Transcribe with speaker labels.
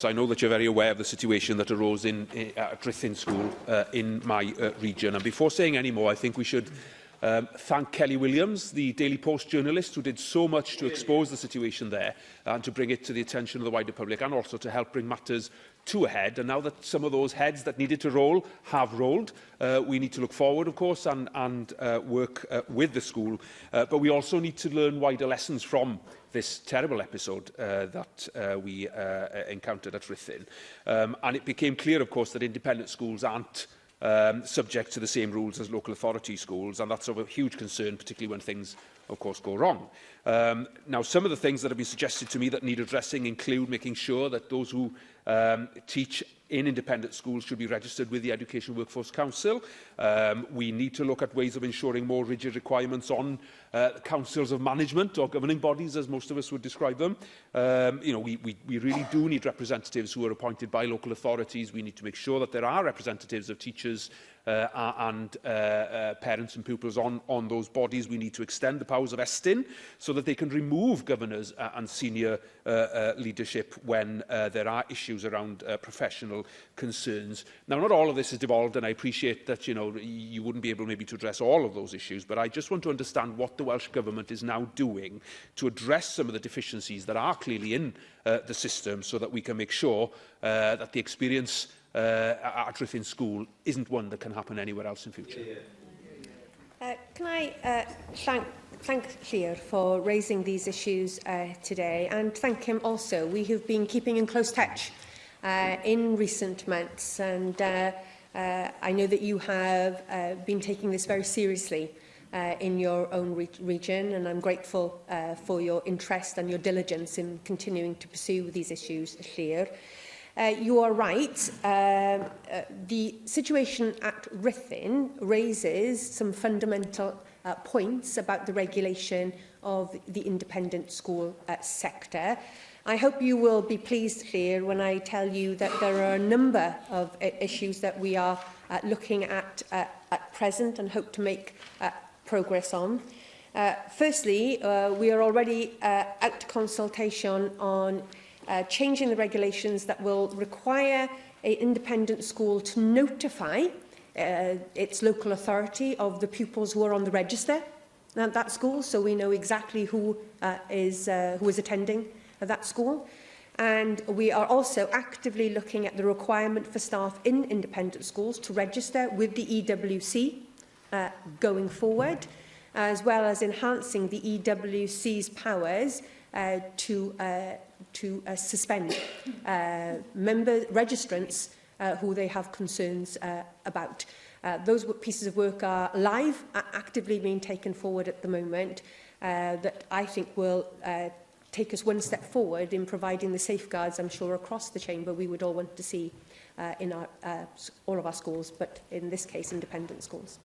Speaker 1: I know that you're very aware of the situation that arose at Ruthin School in my region. And before saying any more, I think we should thank Kelly Williams, the Daily Post journalist, who did so much to expose the situation there and to bring it to the attention of the wider public, and also to help bring matters to a head. And now that some of those heads that needed to roll have rolled, we need to look forward, of course, and work with the school. But we also need to learn wider lessons from this terrible episode that we encountered at Ruthin. And it became clear, of course, that independent schools aren't subject to the same rules as local authority schools, and that's of a huge concern, particularly when things, of course, go wrong. Now, some of the things that have been suggested to me that need addressing include making sure that those who teach in independent schools should be registered with the Education Workforce Council. We need to look at ways of ensuring more rigid requirements on councils of management, or governing bodies, as most of us would describe them. We really do need representatives who are appointed by local authorities. We need to make sure that there are representatives of teachers and parents and pupils on those bodies. We need to extend the powers of Estyn so that they can remove governors and senior leadership when there are issues around professional concerns. Now, not all of this is devolved, and I appreciate that you wouldn't be able maybe to address all of those issues, but I just want to understand what the Welsh Government is now doing to address some of the deficiencies that are clearly in the system, so that we can make sure that the experience at Ruthin School isn't one that can happen anywhere else in future.
Speaker 2: Can I thank Llyr for raising these issues today, and thank him also. We have been keeping in close touch in recent months, and I know that you have been taking this very seriously in your own region, and I'm grateful for your interest and your diligence in continuing to pursue these issues, Llyr. You are right. The situation at Ruthin raises some fundamental points about the regulation of the independent school sector. I hope you will be pleased, Llyr, when I tell you that there are a number of issues that we are looking at present and hope to make progress on. Firstly, we are already out to consultation on changing the regulations that will require an independent school to notify its local authority of the pupils who are on the register at that school, so we know exactly who is attending that school. And we are also actively looking at the requirement for staff in independent schools to register with the EWC going forward, as well as enhancing the EWC's powers to suspend registrants who they have concerns about. Those pieces of work are live, actively being taken forward at the moment, that I think will take us one step forward in providing the safeguards, I'm sure, across the chamber we would all want to see in all of our schools, but in this case, independent schools.